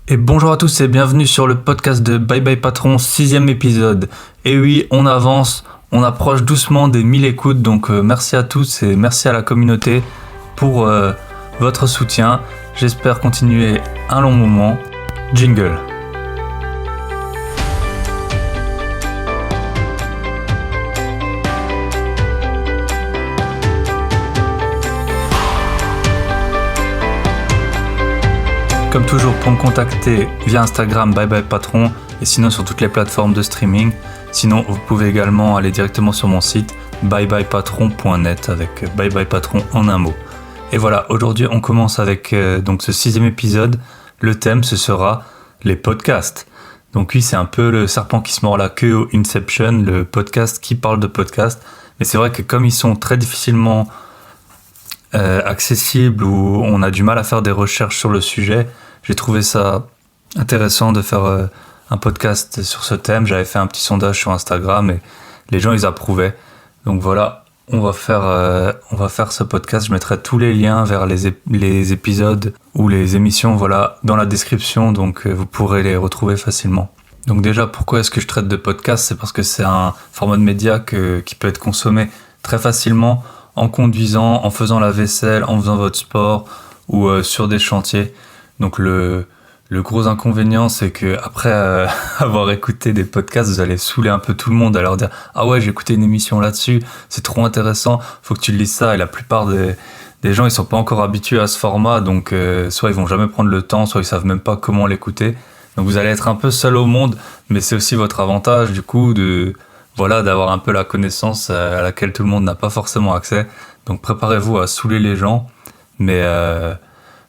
Et bonjour à tous et bienvenue sur le podcast de Bye Bye Patron, 6e épisode. Et oui, on avance, on approche doucement des 1000 écoutes, donc merci à tous et merci à la communauté pour votre soutien. J'espère continuer un long moment. Jingle. Comme toujours, pour me contacter via Instagram Bye Bye Patron et sinon sur toutes les plateformes de streaming. Sinon, vous pouvez également aller directement sur mon site byebyepatron.net avec Bye Bye Patron en un mot. Et voilà, aujourd'hui on commence avec donc ce 6e épisode. Le thème, ce sera les podcasts. Donc oui, c'est un peu le serpent qui se mord la queue au Inception, le podcast qui parle de podcast. Mais c'est vrai que comme ils sont très difficilement accessibles ou on a du mal à faire des recherches sur le sujet, j'ai trouvé ça intéressant de faire un podcast sur ce thème. J'avais fait un petit sondage sur Instagram et les gens ils approuvaient. Donc voilà, on va faire ce podcast. Je mettrai tous les liens vers les épisodes ou les émissions dans la description, donc vous pourrez les retrouver facilement. Donc déjà, pourquoi est-ce que je traite de podcast ? C'est parce que c'est un format de média qui peut être consommé très facilement en conduisant, en faisant la vaisselle, en faisant votre sport ou sur des chantiers. Donc le gros inconvénient, c'est que après avoir écouté des podcasts, vous allez saouler un peu tout le monde à leur dire « Ah ouais, j'ai écouté une émission là-dessus, c'est trop intéressant, faut que tu lises ça ». Et la plupart des gens, ils sont pas encore habitués à ce format, donc soit ils vont jamais prendre le temps, soit ils savent même pas comment l'écouter. Donc vous allez être un peu seul au monde, mais c'est aussi votre avantage du coup d'avoir un peu la connaissance à laquelle tout le monde n'a pas forcément accès. Donc préparez-vous à saouler les gens, mais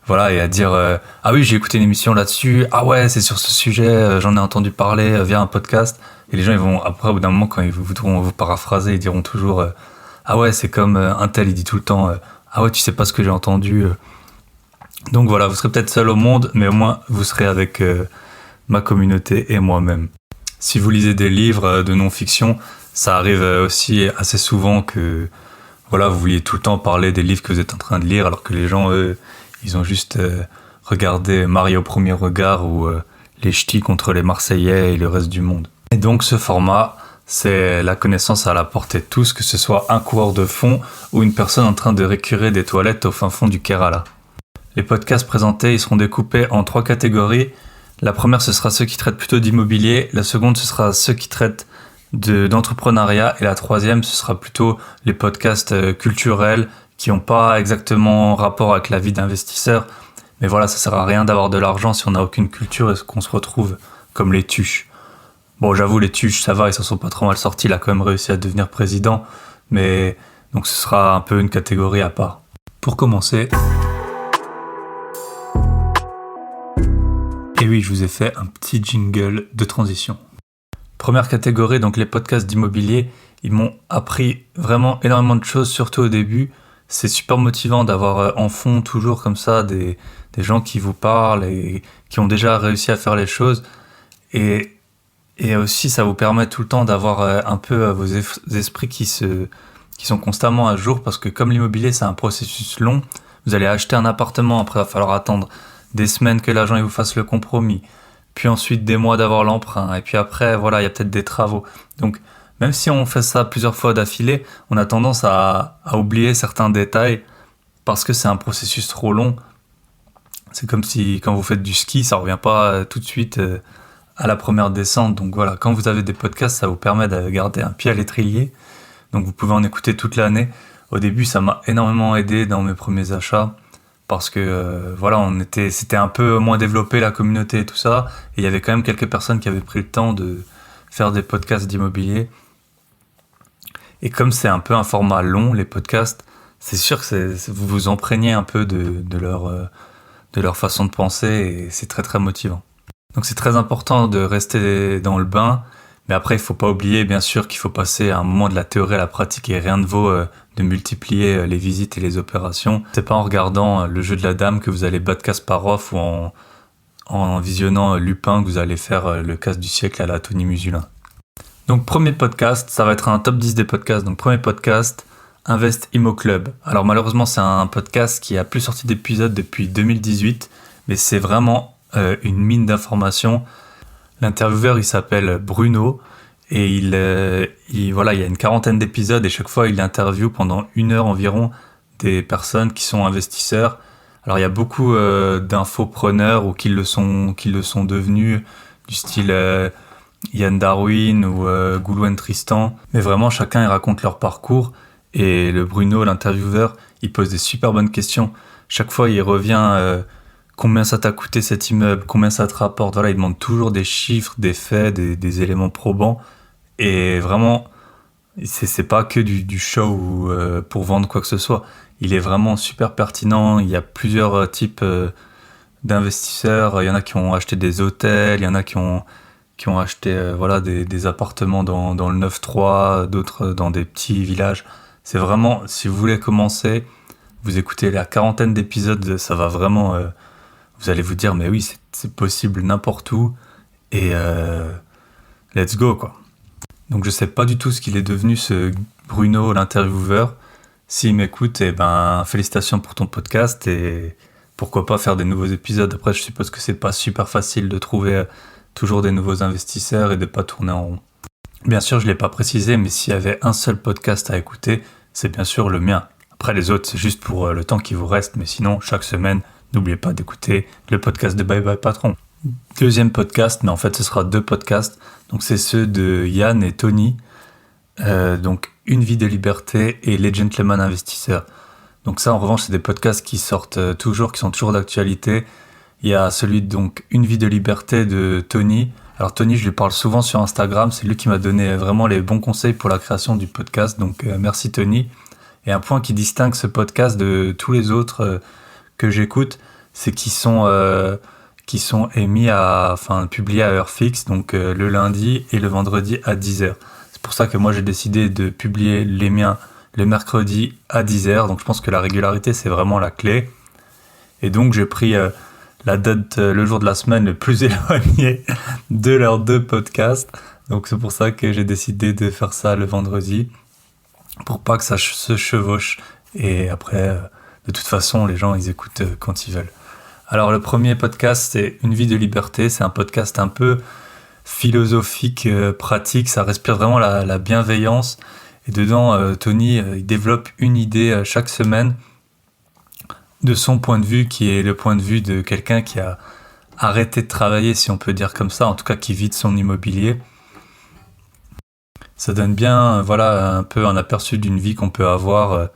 et à dire ah oui, j'ai écouté une émission là-dessus, ah ouais, c'est sur ce sujet, j'en ai entendu parler via un podcast. Et les gens, ils vont après, au bout d'un moment, quand ils voudront vous paraphraser, ils diront toujours ah ouais, c'est comme un tel, il dit tout le temps ah ouais, tu sais pas ce que j'ai entendu. Donc voilà, vous serez peut-être seul au monde, mais au moins vous serez avec ma communauté et moi-même. Si vous lisez des livres de non-fiction, ça arrive aussi assez souvent que vous vouliez tout le temps parler des livres que vous êtes en train de lire, alors que les gens, eux, ils ont juste regardé Mario au premier regard ou les ch'tis contre les Marseillais et le reste du monde. Et donc ce format, c'est la connaissance à la portée de tous, que ce soit un coureur de fond ou une personne en train de récurer des toilettes au fin fond du Kerala. Les podcasts présentés, ils seront découpés en 3 catégories. La première, ce sera ceux qui traitent plutôt d'immobilier. La seconde, ce sera ceux qui traitent d'entrepreneuriat. Et la troisième, ce sera plutôt les podcasts culturels qui n'ont pas exactement rapport avec la vie d'investisseur. Mais voilà, ça sert à rien d'avoir de l'argent si on n'a aucune culture et qu'on se retrouve comme les Tuches. Bon, j'avoue, les Tuches, ça va, ils s'en sont pas trop mal sortis. Il a quand même réussi à devenir président. Mais donc ce sera un peu une catégorie à part. Pour commencer... Et oui, je vous ai fait un petit jingle de transition. Première catégorie, donc les podcasts d'immobilier, ils m'ont appris vraiment énormément de choses, surtout au début. C'est super motivant d'avoir en fond toujours comme ça des gens qui vous parlent et qui ont déjà réussi à faire les choses. Et aussi, ça vous permet tout le temps d'avoir un peu vos esprits qui sont constamment à jour, parce que comme l'immobilier, c'est un processus long, vous allez acheter un appartement, après il va falloir attendre des semaines que l'agent il vous fasse le compromis, puis ensuite des mois d'avoir l'emprunt, et puis après, il y a peut-être des travaux. Donc, même si on fait ça plusieurs fois d'affilée, on a tendance à oublier certains détails parce que c'est un processus trop long. C'est comme si quand vous faites du ski, ça ne revient pas tout de suite à la première descente. Donc voilà, quand vous avez des podcasts, ça vous permet de garder un pied à l'étrier. Donc vous pouvez en écouter toute l'année. Au début, ça m'a énormément aidé dans mes premiers achats. Parce que c'était un peu moins développé la communauté et tout ça, et il y avait quand même quelques personnes qui avaient pris le temps de faire des podcasts d'immobilier. Et comme c'est un peu un format long, les podcasts, c'est sûr que vous vous imprégnez un peu de leur façon de penser, et c'est très très motivant. Donc c'est très important de rester dans le bain, mais après il faut pas oublier bien sûr qu'il faut passer à un moment de la théorie à la pratique, et rien ne vaut de multiplier les visites et les opérations. C'est pas en regardant le jeu de la dame que vous allez battre Kasparov, ou en visionnant Lupin que vous allez faire le casse du siècle à la Tony Musulin. Donc premier podcast, ça va être un top 10 des podcasts. Donc premier podcast, Invest Immo Club. Alors malheureusement c'est un podcast qui a plus sorti d'épisodes depuis 2018, mais c'est vraiment une mine d'informations. L'intervieweur, il s'appelle Bruno et il y a une 40aine d'épisodes et chaque fois il interviewe pendant 1 heure environ des personnes qui sont investisseurs. Alors il y a beaucoup d'infopreneurs ou qui le sont devenus, du style Yann Darwin ou Goulouen Tristan, mais vraiment chacun il raconte leur parcours et le Bruno, l'intervieweur, il pose des super bonnes questions. Chaque fois il revient combien ça t'a coûté cet immeuble, combien ça te rapporte, voilà, il demande toujours des chiffres, des faits, des éléments probants et vraiment c'est pas que du show ou pour vendre quoi que ce soit. Il est vraiment super pertinent, il y a plusieurs types d'investisseurs, il y en a qui ont acheté des hôtels, il y en a qui ont acheté des appartements dans le 9-3, d'autres dans des petits villages. C'est vraiment, si vous voulez commencer, vous écoutez la 40aine d'épisodes, ça va vraiment, vous allez vous dire, mais oui, c'est possible n'importe où, et let's go, quoi. Donc je sais pas du tout ce qu'il est devenu, ce Bruno, l'intervieweur. S'il m'écoute, félicitations pour ton podcast, et pourquoi pas faire des nouveaux épisodes. Après, je suppose que c'est pas super facile de trouver toujours des nouveaux investisseurs et de pas tourner en rond. Bien sûr, je l'ai pas précisé, mais s'il y avait un seul podcast à écouter, c'est bien sûr le mien. Après, les autres, c'est juste pour le temps qui vous reste, mais sinon, chaque semaine, n'oubliez pas d'écouter le podcast de Bye Bye Patron. Deuxième podcast, mais en fait, ce sera 2 podcasts. Donc, c'est ceux de Yann et Tony. Donc, Une vie de liberté et Les Gentlemen Investisseurs. Donc ça, en revanche, c'est des podcasts qui sortent toujours, qui sont toujours d'actualité. Il y a celui de donc Une vie de liberté de Tony. Alors Tony, je lui parle souvent sur Instagram. C'est lui qui m'a donné vraiment les bons conseils pour la création du podcast. Donc merci Tony. Et un point qui distingue ce podcast de tous les autres que j'écoute, c'est qu'ils sont publiés à heure fixe, donc le lundi et le vendredi à 10h. C'est pour ça que moi j'ai décidé de publier les miens le mercredi à 10h, donc je pense que la régularité c'est vraiment la clé. Et donc j'ai pris la date, le jour de la semaine le plus éloigné de leurs 2 podcasts, donc c'est pour ça que j'ai décidé de faire ça le vendredi, pour pas que ça se chevauche, et après de toute façon les gens ils écoutent quand ils veulent. Alors le premier podcast c'est Une vie de liberté, c'est un podcast un peu philosophique, pratique, ça respire vraiment la bienveillance. Et dedans, Tony, il développe une idée chaque semaine de son point de vue, qui est le point de vue de quelqu'un qui a arrêté de travailler, si on peut dire comme ça, en tout cas qui vit de son immobilier. Ça donne bien un peu un aperçu d'une vie qu'on peut avoir,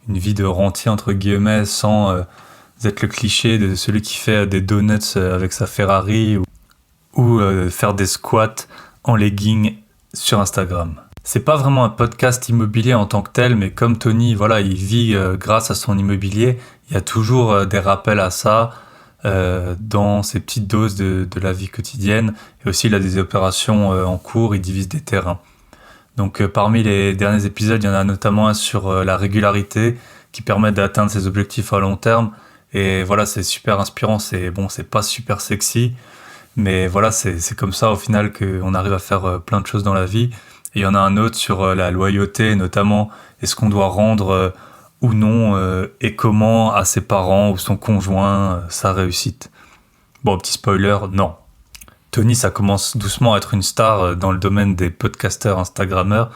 une vie de rentier entre guillemets, sans être le cliché de celui qui fait des donuts avec sa Ferrari ou faire des squats en legging sur Instagram. C'est pas vraiment un podcast immobilier en tant que tel, mais comme Tony, il vit grâce à son immobilier, il y a toujours des rappels à ça dans ces petites doses de la vie quotidienne. Et aussi, il a des opérations en cours, il divise des terrains. Donc parmi les derniers épisodes, il y en a notamment un sur la régularité qui permet d'atteindre ses objectifs à long terme. Et voilà, c'est super inspirant, c'est pas super sexy, mais voilà, c'est comme ça au final qu'on arrive à faire plein de choses dans la vie. Et il y en a un autre sur la loyauté, notamment est-ce qu'on doit rendre ou non et comment à ses parents ou son conjoint sa réussite. Bon, petit spoiler, non. Tony, ça commence doucement à être une star dans le domaine des podcasteurs Instagrammeurs.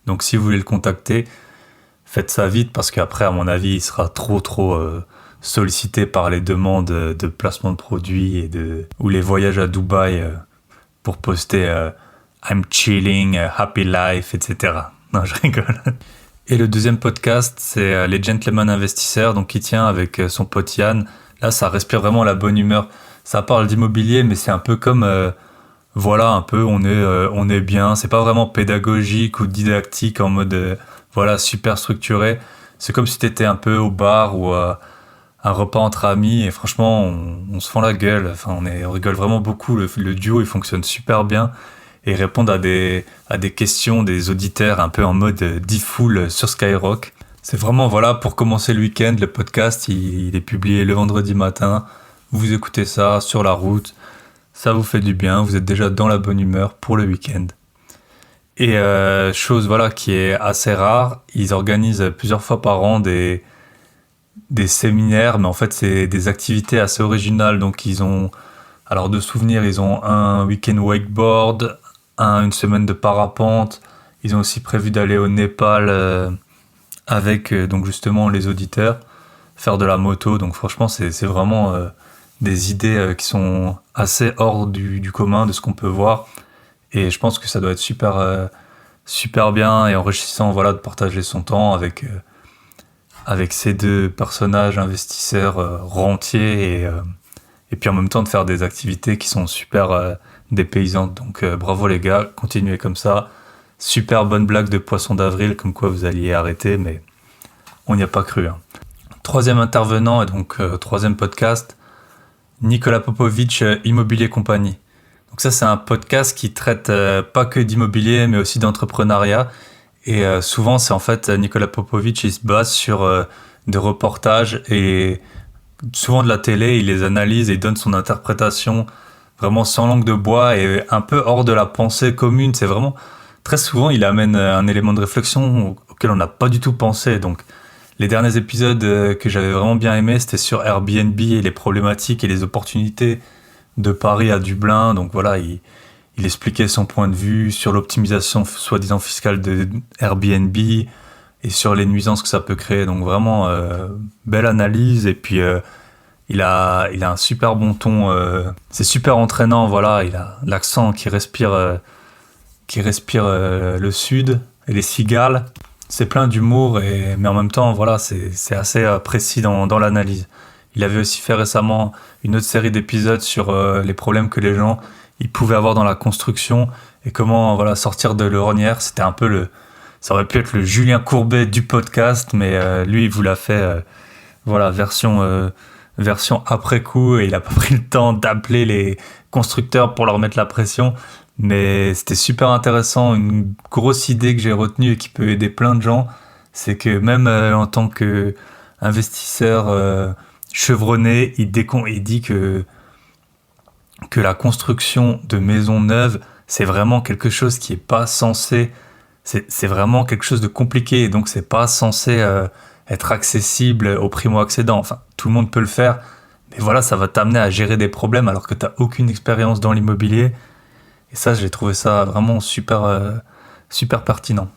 Donc si vous voulez le contacter, faites ça vite parce qu'après, à mon avis, il sera trop sollicité par les demandes de placement de produits ou les voyages à Dubaï pour poster I'm chilling, happy life, etc. Non, je rigole. Et le deuxième podcast, c'est Les Gentlemen Investisseurs, donc qui tient avec son pote Yann. Là, ça respire vraiment la bonne humeur. Ça parle d'immobilier, mais c'est un peu comme, on est bien. C'est pas vraiment pédagogique ou didactique en mode, super structuré. C'est comme si t'étais un peu au bar ou à un repas entre amis, et franchement, on se fend la gueule. Enfin, on rigole vraiment beaucoup. Le duo, il fonctionne super bien. Et répondre à des questions des auditeurs un peu en mode D-Full sur Skyrock. C'est vraiment, pour commencer le week-end, le podcast, il est publié le vendredi matin. Vous écoutez ça sur la route, ça vous fait du bien, vous êtes déjà dans la bonne humeur pour le week-end. Et chose qui est assez rare, ils organisent plusieurs fois par an des séminaires, mais en fait c'est des activités assez originales. Donc ils ont Alors de souvenirs, ils ont un week-end wakeboard, une semaine de parapente. Ils ont aussi prévu d'aller au Népal avec donc justement les auditeurs, faire de la moto. Donc franchement, c'est vraiment des idées qui sont assez hors du commun de ce qu'on peut voir. Et je pense que ça doit être super bien et enrichissant, voilà, de partager son temps avec ces deux personnages investisseurs rentiers et puis en même temps de faire des activités qui sont super dépaysantes. Donc bravo les gars, continuez comme ça. Super bonne blague de poisson d'avril, comme quoi vous alliez arrêter, mais on n'y a pas cru. Hein. Troisième intervenant et donc troisième podcast, Nicolas Popovic, Immobilier Compagnie. Donc ça, c'est un podcast qui traite pas que d'immobilier, mais aussi d'entrepreneuriat. Et souvent, c'est en fait Nicolas Popovic, il se base sur des reportages et souvent de la télé, il les analyse et il donne son interprétation vraiment sans langue de bois et un peu hors de la pensée commune. C'est vraiment très souvent, il amène un élément de réflexion auquel on n'a pas du tout pensé. Donc les derniers épisodes que j'avais vraiment bien aimé, c'était sur Airbnb et les problématiques et les opportunités de Paris à Dublin. Donc voilà, il expliquait son point de vue sur l'optimisation soi-disant fiscale de Airbnb et sur les nuisances que ça peut créer. Donc vraiment, belle analyse. Et puis, il a un super bon ton. C'est super entraînant, voilà. Il a l'accent qui respire le sud et les cigales. C'est plein d'humour, mais en même temps, voilà, c'est assez précis dans l'analyse. Il avait aussi fait récemment une autre série d'épisodes sur les problèmes que les gens ils pouvaient avoir dans la construction et comment voilà sortir de l'ornière. C'était un peu ça aurait pu être le Julien Courbet du podcast, mais lui il vous l'a fait voilà version après coup et il a pas pris le temps d'appeler les constructeurs pour leur mettre la pression. Mais c'était super intéressant, une grosse idée que j'ai retenue et qui peut aider plein de gens, c'est que même en tant qu'investisseur chevronné, il dit que la construction de maisons neuves, c'est vraiment quelque chose qui est pas censé, c'est vraiment quelque chose de compliqué et donc c'est pas censé être accessible aux primo-accédants. Enfin, tout le monde peut le faire, mais voilà, ça va t'amener à gérer des problèmes alors que t'as aucune expérience dans l'immobilier. Et ça, j'ai trouvé ça vraiment super pertinent.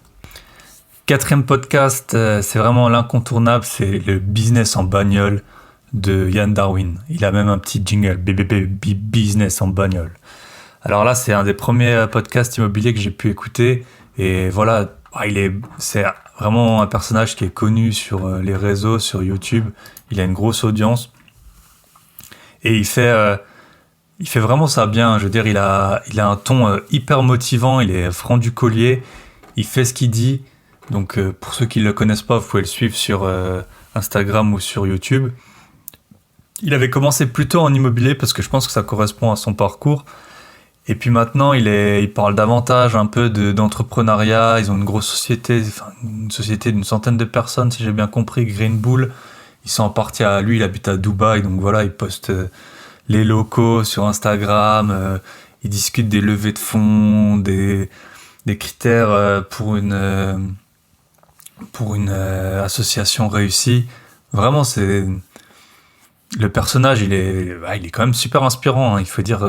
Quatrième podcast, c'est vraiment l'incontournable, c'est le business en bagnole de Yann Darwin. Il a même un petit jingle, BBB business en bagnole. Alors là, c'est un des premiers podcasts immobiliers que j'ai pu écouter. Et voilà, c'est vraiment un personnage qui est connu sur les réseaux, sur YouTube. Il a une grosse audience. Et il fait vraiment ça bien. Je veux dire, il a un ton hyper motivant. Il est franc du collier. Il fait ce qu'il dit. Donc, pour ceux qui ne le connaissent pas, vous pouvez le suivre sur Instagram ou sur YouTube. Il avait commencé plutôt en immobilier parce que je pense que ça correspond à son parcours. Et puis maintenant, il parle davantage un peu d'entrepreneuriat. Ils ont une grosse société, une société d'une centaine de personnes, si j'ai bien compris, Green Bull. Ils sont partis lui, il habite à Dubaï, donc voilà, il poste les locaux sur Instagram. Il discute des levées de fonds, des critères pour une association réussie. Vraiment, le personnage, il est quand même super inspirant. Hein, il faut dire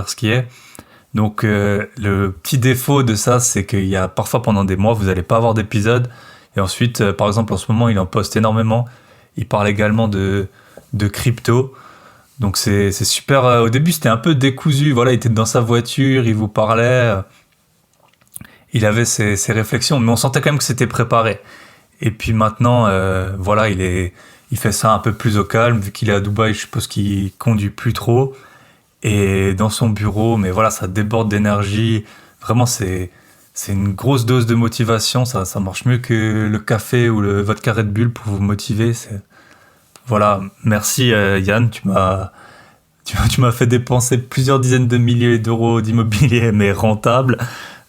ce qui est. Donc, le petit défaut de ça, c'est qu'il y a parfois pendant des mois, vous n'allez pas avoir d'épisode. Et ensuite, par exemple, en ce moment, il en poste énormément. Il parle également de crypto. Donc, c'est super. Au début, c'était un peu décousu. Voilà, il était dans sa voiture, il vous parlait. Il avait ses réflexions, mais on sentait quand même que c'était préparé. Et puis maintenant, voilà, il fait ça un peu plus au calme, vu qu'il est à Dubaï, je suppose qu'il conduit plus trop. Et dans son bureau, mais voilà, ça déborde d'énergie. Vraiment, c'est une grosse dose de motivation. Ça marche mieux que le café ou le vodka Red Bull pour vous motiver. Voilà, merci Yann, tu m'as fait dépenser plusieurs dizaines de milliers d'euros d'immobilier, mais rentable.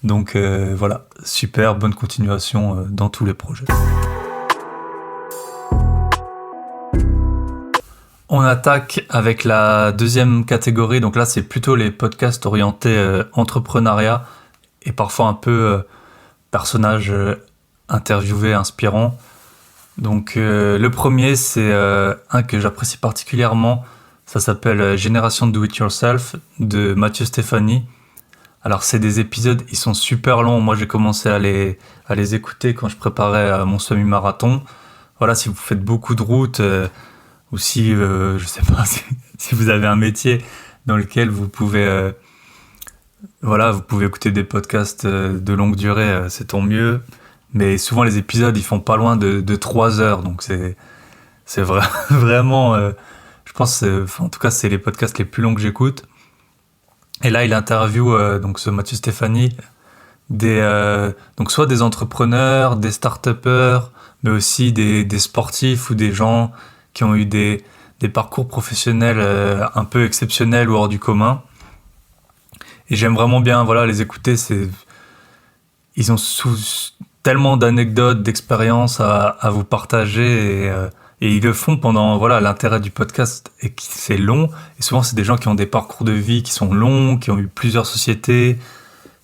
Donc voilà, super, bonne continuation dans tous les projets. On attaque avec la deuxième catégorie. Donc là, c'est plutôt les podcasts orientés entrepreneuriat et parfois un peu personnages interviewés, inspirants. Donc le premier, c'est un que j'apprécie particulièrement. Ça s'appelle Génération Do It Yourself de Mathieu Stéphanie. Alors c'est des épisodes, ils sont super longs. Moi j'ai commencé à les écouter quand je préparais mon semi-marathon. Voilà, si vous faites beaucoup de route ou si, je sais pas, si vous avez un métier dans lequel vous pouvez écouter des podcasts de longue durée, c'est tant mieux. Mais souvent les épisodes ils font pas loin de 3 heures, donc vraiment, je pense, en tout cas c'est les podcasts les plus longs que j'écoute. Et là il interviewe donc ce Mathieu Stéphanie donc soit des entrepreneurs, des start-upers, mais aussi des sportifs ou des gens qui ont eu des parcours professionnels un peu exceptionnels ou hors du commun. Et j'aime vraiment bien les écouter. Ils ont tellement d'anecdotes, d'expériences à vous partager et ils le font pendant l'intérêt du podcast et c'est long. Et souvent c'est des gens qui ont des parcours de vie qui sont longs, qui ont eu plusieurs sociétés,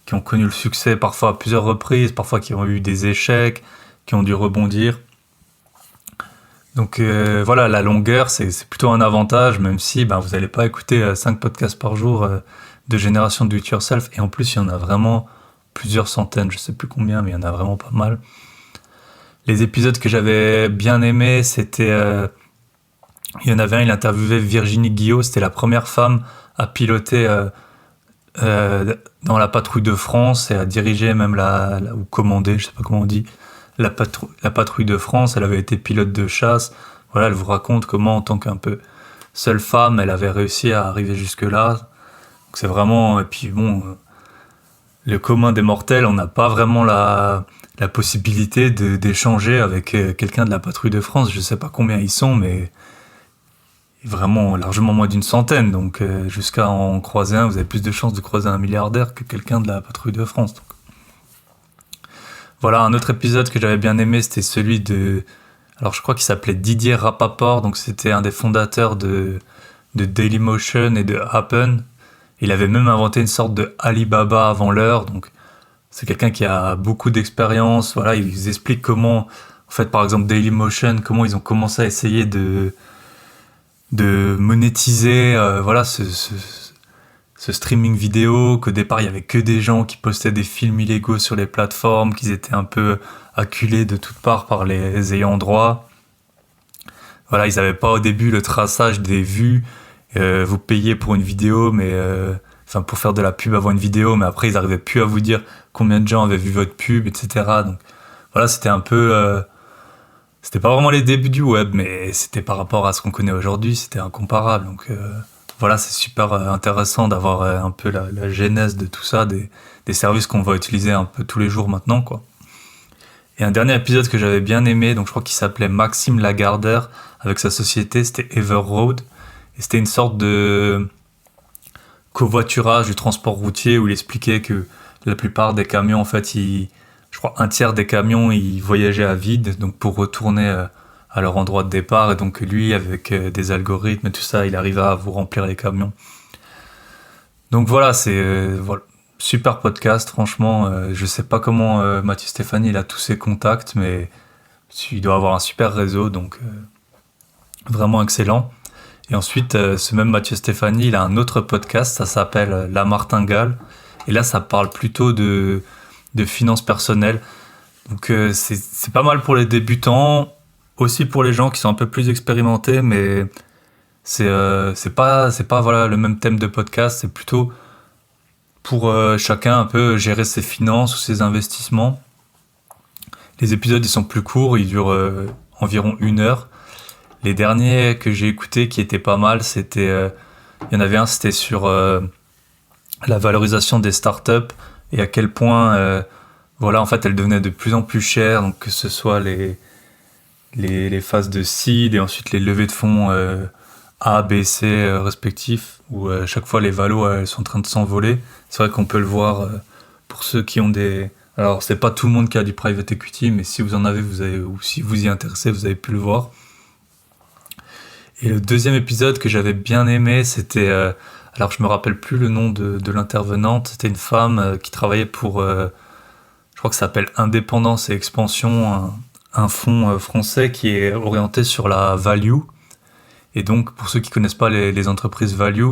qui ont connu le succès parfois à plusieurs reprises, parfois qui ont eu des échecs, qui ont dû rebondir. Donc la longueur c'est plutôt un avantage, même si vous n'allez pas écouter 5 podcasts par jour de Génération Do It Yourself. Et en plus il y en a vraiment plusieurs centaines, je sais plus combien, mais il y en a vraiment pas mal. Les épisodes que j'avais bien aimés, c'était il y en avait un, il interviewait Virginie Guillot, c'était la première femme à piloter dans la patrouille de France et à diriger même ou commander, je sais pas comment on dit, la patrouille de France. Elle avait été pilote de chasse. Voilà, elle vous raconte comment en tant qu'un peu seule femme, elle avait réussi à arriver jusque là. Donc c'est vraiment, et puis le commun des mortels, on n'a pas vraiment la possibilité d'échanger avec quelqu'un de la patrouille de France. Je sais pas combien ils sont, mais vraiment largement moins d'une centaine. Donc jusqu'à en croiser un, vous avez plus de chances de croiser un milliardaire que quelqu'un de la patrouille de France. Donc. Voilà, un autre épisode que j'avais bien aimé, c'était celui alors je crois qu'il s'appelait Didier Rapaport, donc c'était un des fondateurs de Dailymotion et de Happen. Il avait même inventé une sorte de Alibaba avant l'heure, donc c'est quelqu'un qui a beaucoup d'expérience. Voilà, il vous explique comment, en fait, par exemple Dailymotion, comment ils ont commencé à essayer de monétiser ce streaming vidéo, qu'au départ il y avait que des gens qui postaient des films illégaux sur les plateformes, qu'ils étaient un peu acculés de toutes parts par les ayants droit. Voilà, ils n'avaient pas au début le traçage des vues. Vous payez pour une vidéo, mais pour faire de la pub avant une vidéo, mais après ils n'arrivaient plus à vous dire combien de gens avaient vu votre pub, etc. Donc voilà, c'était un peu c'était pas vraiment les débuts du web, mais c'était par rapport à ce qu'on connaît aujourd'hui, c'était incomparable. Donc c'est super intéressant d'avoir un peu la genèse de tout ça, des services qu'on va utiliser un peu tous les jours maintenant, quoi. Et un dernier épisode que j'avais bien aimé, donc je crois qu'il s'appelait Maxime Lagardère, avec sa société, c'était Everroad. Et c'était une sorte de covoiturage du transport routier où il expliquait que la plupart des camions, en fait, je crois un tiers des camions, ils voyageaient à vide, donc pour retourner à leur endroit de départ. Et donc lui, avec des algorithmes et tout ça, il arrivait à vous remplir les camions. Donc voilà, c'est super podcast, franchement. Je sais pas comment Mathieu Stéphanie il a tous ses contacts, mais il doit avoir un super réseau, donc vraiment excellent. Et ensuite, ce même Mathieu Stéphanie, il a un autre podcast, ça s'appelle La Martingale. Et là, ça parle plutôt de finances personnelles. Donc c'est pas mal pour les débutants, aussi pour les gens qui sont un peu plus expérimentés, mais c'est pas le même thème de podcast, c'est plutôt pour chacun un peu gérer ses finances ou ses investissements. Les épisodes, ils sont plus courts, ils durent environ 1 heure. Les derniers que j'ai écoutés qui étaient pas mal, il y en avait un, c'était sur la valorisation des startups et à quel point en fait elles devenaient de plus en plus chères, donc que ce soit les phases de seed et ensuite les levées de fonds A, B, C respectifs, où chaque fois les valos elles sont en train de s'envoler. C'est vrai qu'on peut le voir pour ceux qui ont alors c'est pas tout le monde qui a du private equity, mais si vous en avez, ou si vous y intéressez, vous avez pu le voir. Et le deuxième épisode que j'avais bien aimé, c'était alors je me rappelle plus le nom de l'intervenante, c'était une femme qui travaillait pour je crois que ça s'appelle Indépendance et Expansion, un fonds français qui est orienté sur la value. Et donc, pour ceux qui connaissent pas les entreprises value,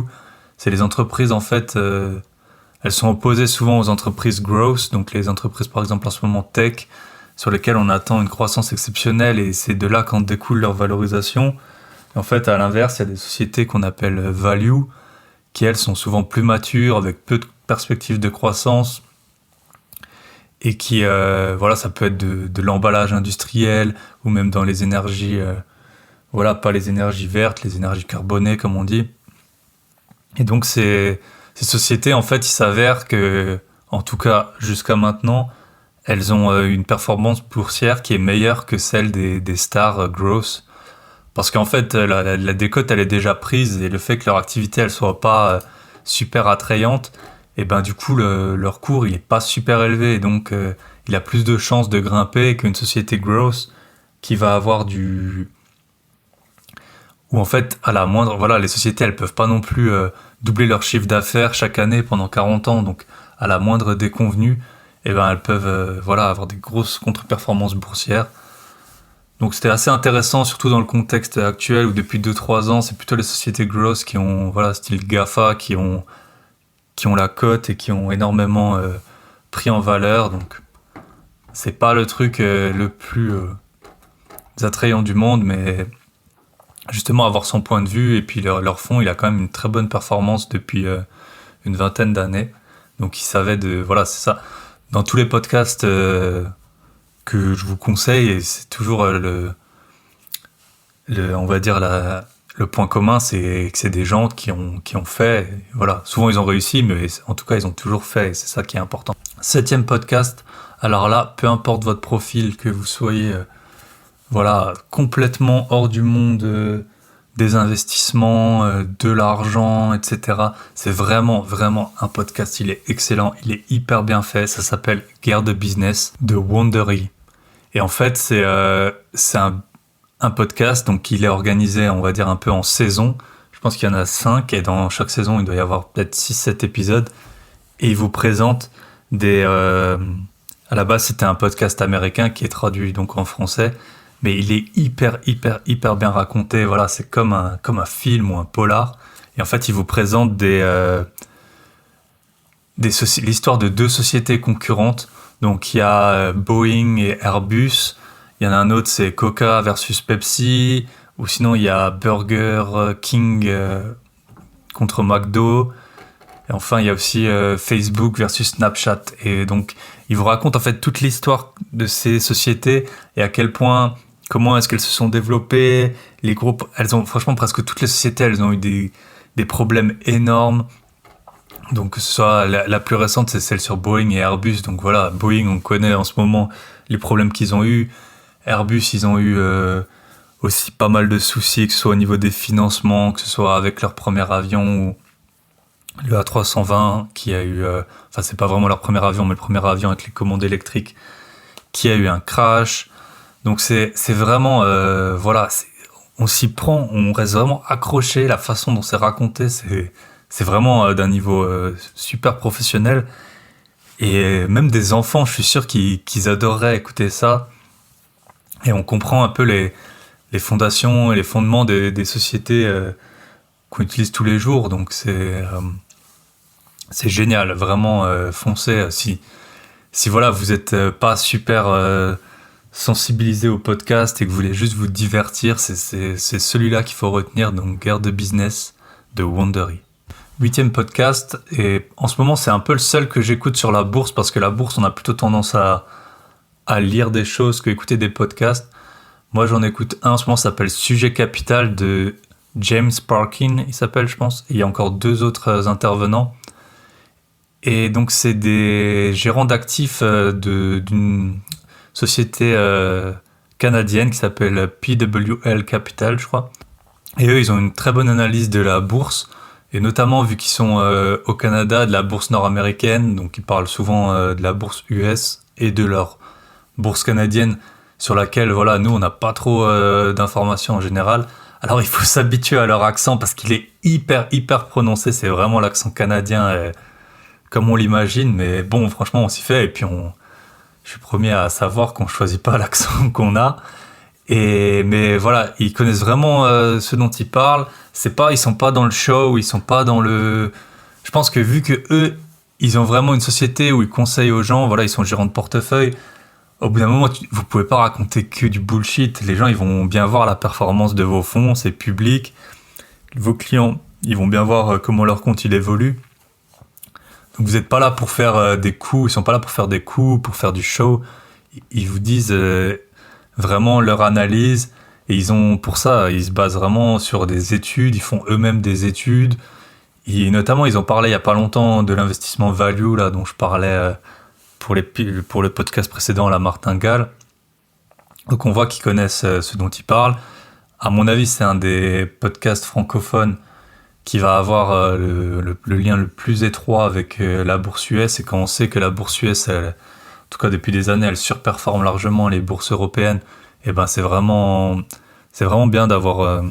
c'est les entreprises, en fait, elles sont opposées souvent aux entreprises growth, donc les entreprises, par exemple, en ce moment tech, sur lesquelles on attend une croissance exceptionnelle, et c'est de là qu'en découle leur valorisation. Et en fait, à l'inverse, il y a des sociétés qu'on appelle value, qui, elles, sont souvent plus matures, avec peu de perspectives de croissance, et qui, voilà, ça peut être de l'emballage industriel, ou même dans les énergies, voilà, pas les énergies vertes, les énergies carbonées, comme on dit. Et donc, ces sociétés, en fait, il s'avère que, en tout cas, jusqu'à maintenant, elles ont une performance boursière qui est meilleure que celle des stars growth. Parce qu'en fait, la décote, elle est déjà prise, et le fait que leur activité, elle soit pas super attrayante, et ben du coup, leur cours, il est pas super élevé, et donc il a plus de chances de grimper qu'une société growth qui va avoir où en fait, à la moindre, voilà, les sociétés, elles peuvent pas non plus doubler leur chiffre d'affaires chaque année pendant 40 ans, donc à la moindre déconvenue, et ben elles peuvent, voilà, avoir des grosses contre-performances boursières. Donc c'était assez intéressant, surtout dans le contexte actuel où depuis 2-3 ans, c'est plutôt les sociétés growth qui ont, voilà, style GAFA, qui ont la cote et qui ont énormément pris en valeur. Donc c'est pas le truc le plus attrayant du monde, mais justement avoir son point de vue, et puis leur fonds, il a quand même une très bonne performance depuis une vingtaine d'années. Donc ils savaient voilà, c'est ça. Dans tous les podcasts que je vous conseille, et c'est toujours on va dire le point commun, c'est que c'est des gens qui ont fait, et voilà, souvent ils ont réussi, mais en tout cas ils ont toujours fait, et c'est ça qui est important. 7e podcast. Alors là, peu importe votre profil, que vous soyez voilà, complètement hors du monde des investissements, de l'argent, etc. C'est vraiment, vraiment un podcast. Il est excellent, il est hyper bien fait. Ça s'appelle Guerre de business de Wondery. Et en fait, c'est un podcast, donc il est organisé, on va dire, un peu en saison. Je pense qu'il y en a 5, et dans chaque saison, il doit y avoir peut-être 6-7 épisodes. Et il vous présente à la base, c'était un podcast américain qui est traduit donc en français, mais il est hyper, hyper, hyper bien raconté. Voilà, c'est comme un film ou un polar. Et en fait, il vous présente l'histoire de 2 sociétés concurrentes. Donc, il y a Boeing et Airbus. Il y en a un autre, c'est Coca versus Pepsi. Ou sinon, il y a Burger King contre McDo. Et enfin, il y a aussi Facebook versus Snapchat. Et donc, il vous raconte en fait toute l'histoire de ces sociétés et à quel point, comment est-ce qu'elles se sont développées. Les groupes, franchement, presque toutes les sociétés, elles ont eu des problèmes énormes. Donc, que ce soit la plus récente, c'est celle sur Boeing et Airbus. Donc voilà, Boeing, on connaît en ce moment les problèmes qu'ils ont eu. Airbus, ils ont eu aussi pas mal de soucis, que ce soit au niveau des financements, que ce soit avec leur premier avion ou le A320 qui a eu, enfin c'est pas vraiment leur premier avion, mais le premier avion avec les commandes électriques qui a eu un crash. Donc c'est vraiment, voilà, on s'y prend, on reste vraiment accroché. La façon dont c'est raconté, c'est vraiment d'un niveau super professionnel. Et même des enfants, je suis sûr qu'ils adoreraient écouter ça. Et on comprend un peu les fondations et les fondements des sociétés qu'on utilise tous les jours. Donc c'est génial, vraiment foncez. Si voilà, vous êtes pas super sensibilisé au podcast et que vous voulez juste vous divertir, c'est celui-là qu'il faut retenir. Donc Guerre de business de Wondery. 8e podcast, et en ce moment c'est un peu le seul que j'écoute sur la bourse, parce que la bourse, on a plutôt tendance à lire des choses que écouter des podcasts. Moi j'en écoute un en ce moment, ça s'appelle Sujet Capital de James Parkin, il s'appelle, je pense. Et il y a encore 2 autres intervenants. Et donc c'est des gérants d'actifs d'une société canadienne qui s'appelle PWL Capital, je crois. Et eux, ils ont une très bonne analyse de la bourse, et notamment vu qu'ils sont au Canada, de la bourse nord-américaine. Donc ils parlent souvent de la bourse US et de leur bourse canadienne, sur laquelle, voilà, nous on n'a pas trop d'informations en général. Alors il faut s'habituer à leur accent, parce qu'il est hyper hyper prononcé. C'est vraiment l'accent canadien comme on l'imagine, mais bon, franchement on s'y fait. Et puis je suis premier à savoir qu'on choisit pas l'accent qu'on a. Mais voilà, ils connaissent vraiment ce dont ils parlent. Ils sont pas dans le show, ils sont pas dans le. Je pense que vu que eux, ils ont vraiment une société où ils conseillent aux gens, voilà, ils sont gérants de portefeuille. Au bout d'un moment, vous pouvez pas raconter que du bullshit. Les gens, ils vont bien voir la performance de vos fonds, c'est public. Vos clients, ils vont bien voir comment leur compte il évolue. Donc vous n'êtes pas là pour faire des coups, ils sont pas là pour faire des coups, pour faire du show. Ils vous disent vraiment leur analyse. Et pour ça, ils se basent vraiment sur des études, ils font eux-mêmes des études. Et notamment, ils ont parlé il y a pas longtemps de l'investissement value, là, dont je parlais pour le podcast précédent, la martingale. Donc on voit qu'ils connaissent ce dont ils parlent. À mon avis, c'est un des podcasts francophones qui va avoir le lien le plus étroit avec la bourse US. Et quand on sait que la bourse US, en tout cas depuis des années, elle surperforme largement les bourses européennes, et ben c'est vraiment bien d'avoir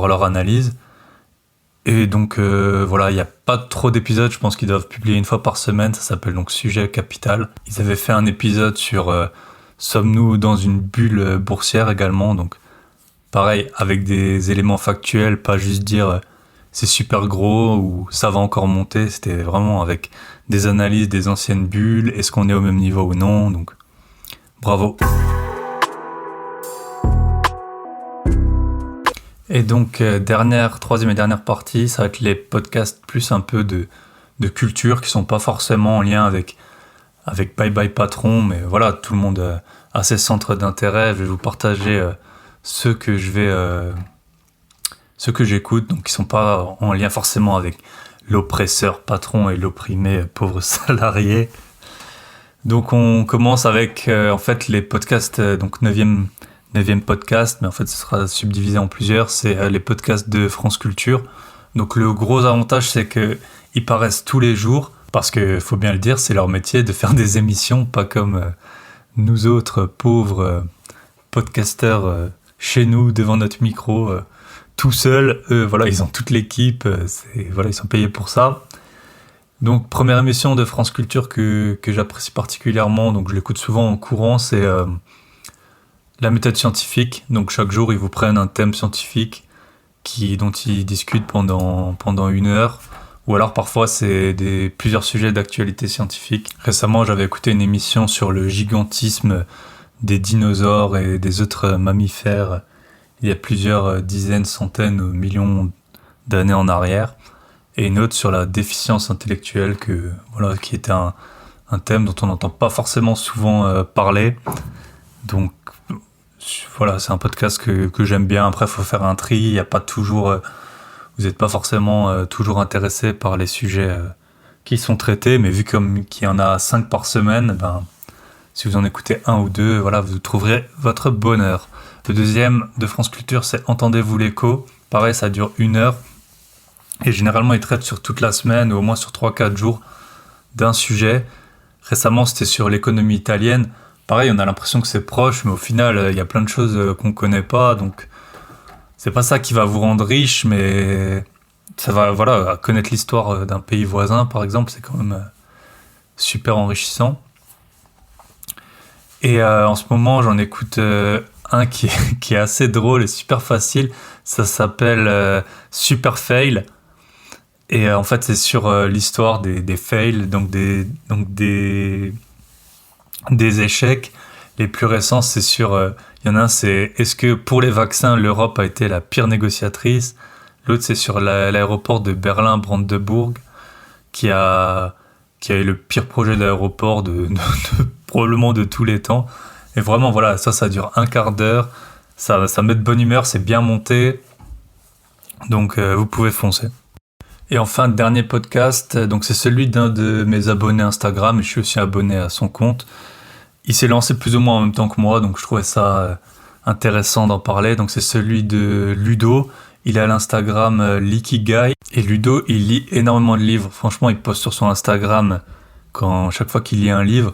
leur analyse. Et donc voilà, il n'y a pas trop d'épisodes, je pense qu'ils doivent publier une fois par semaine, ça s'appelle donc Sujet Capital. Ils avaient fait un épisode sur sommes-nous dans une bulle boursière également, donc pareil, avec des éléments factuels, pas juste dire c'est super gros ou ça va encore monter, c'était vraiment avec des analyses des anciennes bulles, est-ce qu'on est au même niveau ou non, donc bravo. Et donc, troisième et dernière partie, ça va être les podcasts plus un peu de culture qui sont pas forcément en lien avec Bye Bye Patron, mais voilà, tout le monde a ses centres d'intérêt. Je vais vous partager ceux que j'écoute, donc qui sont pas en lien forcément avec l'oppresseur patron et l'opprimé pauvre salarié. Donc, on commence avec en fait les podcasts, donc 9e podcast, mais en fait ce sera subdivisé en plusieurs, c'est les podcasts de France Culture. Donc le gros avantage, c'est qu'ils paraissent tous les jours, parce que faut bien le dire, c'est leur métier de faire des émissions, pas comme nous autres pauvres podcasteurs chez nous devant notre micro, tout seuls. Voilà, ils ont toute l'équipe, ils sont payés pour ça. Donc première émission de France Culture que j'apprécie particulièrement, donc je l'écoute souvent en courant, c'est la méthode scientifique. Donc chaque jour, ils vous prennent un thème scientifique dont ils discutent pendant 1 heure. Ou alors parfois, c'est plusieurs sujets d'actualité scientifique. Récemment, j'avais écouté une émission sur le gigantisme des dinosaures et des autres mammifères il y a plusieurs dizaines, centaines, millions d'années en arrière. Et une autre sur la déficience intellectuelle, qui était un thème dont on n'entend pas forcément souvent parler. Donc voilà, c'est un podcast que j'aime bien. Après, il faut faire un tri. Il y a pas toujours, vous n'êtes pas forcément toujours intéressé par les sujets qui sont traités, mais vu qu'il y en a 5 par semaine, si vous en écoutez 1 ou 2, voilà, vous trouverez votre bonheur. Le deuxième de France Culture, c'est Entendez-vous l'écho. Pareil, ça dure 1 heure. Et généralement, ils traitent sur toute la semaine, ou au moins sur 3-4 jours, d'un sujet. Récemment, c'était sur l'économie italienne. Pareil, on a l'impression que c'est proche, mais au final, il y a plein de choses qu'on connaît pas, donc c'est pas ça qui va vous rendre riche, mais ça va, voilà, connaître l'histoire d'un pays voisin, par exemple, c'est quand même super enrichissant. Et en ce moment, j'en écoute un qui est assez drôle et super facile. Ça s'appelle Super Fail. Et en fait, c'est sur l'histoire des fails, donc des échecs. Les plus récents, c'est il y en a un, c'est est-ce que pour les vaccins, l'Europe a été la pire négociatrice? L'autre, c'est sur l'aéroport de Berlin-Brandenburg, qui a eu le pire projet d'aéroport probablement de tous les temps. Et vraiment, voilà, ça dure 1/4 d'heure. Ça met de bonne humeur, c'est bien monté. Donc, vous pouvez foncer. Et enfin, dernier podcast, donc c'est celui d'un de mes abonnés Instagram, et je suis aussi abonné à son compte. Il s'est lancé plus ou moins en même temps que moi, donc je trouvais ça intéressant d'en parler. Donc c'est celui de Ludo. Il a l'Instagram Likigai. Et Ludo, il lit énormément de livres. Franchement, il poste sur son Instagram chaque fois qu'il lit un livre.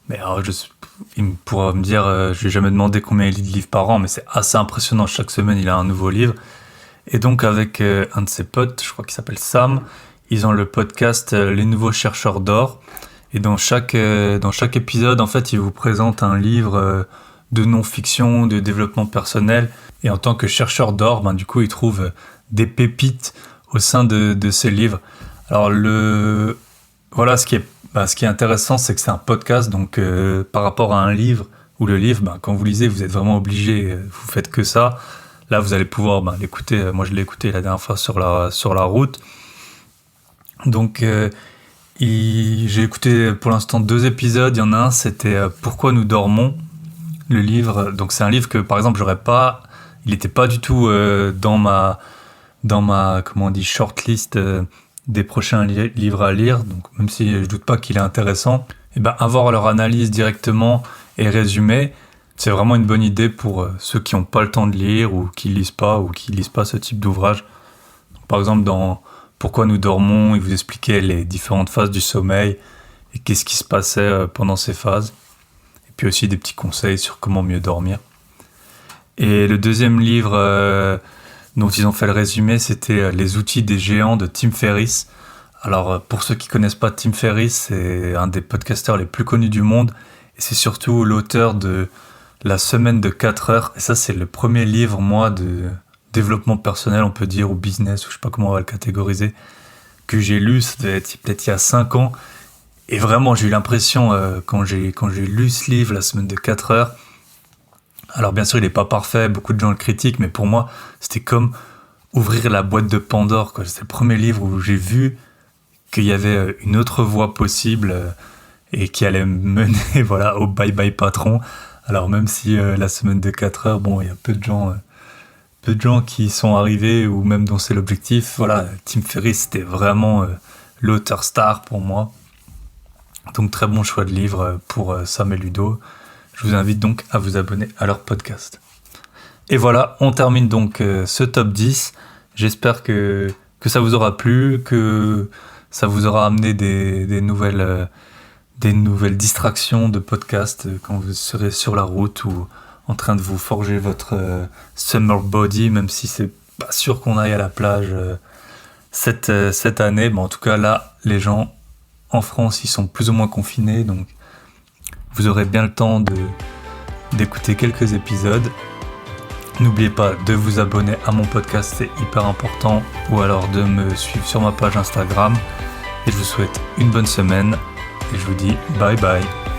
Mais alors, il pourra me dire, je lui ai jamais demandé combien il lit de livres par an, mais c'est assez impressionnant. Chaque semaine, il a un nouveau livre. Et donc avec un de ses potes, je crois qu'il s'appelle Sam, ils ont le podcast Les Nouveaux Chercheurs d'Or. Et dans chaque épisode, en fait, ils vous présentent un livre de non-fiction, de développement personnel. Et en tant que chercheur d'or, du coup, il trouve des pépites au sein de ces livres. Alors, voilà, ce qui est intéressant, c'est que c'est un podcast, donc par rapport à un livre, où le livre, quand vous lisez, vous êtes vraiment obligé, vous faites que ça. Là, vous allez pouvoir l'écouter. Moi, je l'ai écouté la dernière fois sur la route. Donc, j'ai écouté pour l'instant 2 épisodes. Il y en a un, c'était Pourquoi nous dormons, le livre. Donc, c'est un livre que, par exemple, il n'était pas du tout dans ma shortlist des prochains livres à lire. Donc, même si je doute pas qu'il est intéressant, avoir leur analyse directement et résumé, c'est vraiment une bonne idée pour ceux qui n'ont pas le temps de lire ou qui lisent pas ce type d'ouvrage. Donc, par exemple, dans Pourquoi nous dormons, il vous expliquait les différentes phases du sommeil et qu'est-ce qui se passait pendant ces phases. Et puis aussi des petits conseils sur comment mieux dormir. Et le deuxième livre dont ils ont fait le résumé, c'était Les outils des géants de Tim Ferriss. Alors, pour ceux qui connaissent pas Tim Ferriss, c'est un des podcasteurs les plus connus du monde. Et c'est surtout l'auteur de La semaine de 4 heures. Et ça, c'est le premier livre, moi, de développement personnel, on peut dire, ou business, ou je sais pas comment on va le catégoriser, que j'ai lu. Ça devait être peut-être il y a 5 ans. Et vraiment, j'ai eu l'impression, quand j'ai lu ce livre, La semaine de 4 heures, alors bien sûr, il n'est pas parfait, beaucoup de gens le critiquent, mais pour moi, c'était comme ouvrir la boîte de Pandore, quoi. C'est le premier livre où j'ai vu qu'il y avait une autre voie possible et qui allait me mener au bye-bye patron. Alors même si la semaine de 4 heures, il y a peu de gens qui sont arrivés ou même dont c'est l'objectif. Voilà, Tim Ferriss, c'était vraiment l'auteur star pour moi. Donc très bon choix de livre pour Sam et Ludo. Je vous invite donc à vous abonner à leur podcast. Et voilà, on termine donc ce top 10. J'espère que ça vous aura plu, que ça vous aura amené des nouvelles distractions de podcast quand vous serez sur la route ou en train de vous forger votre summer body, même si c'est pas sûr qu'on aille à la plage cette année. En tout cas, là, les gens en France, ils sont plus ou moins confinés, donc vous aurez bien le temps d'écouter quelques épisodes. N'oubliez pas de vous abonner à mon podcast, c'est hyper important, ou alors de me suivre sur ma page Instagram. Et je vous souhaite une bonne semaine et je vous dis bye bye.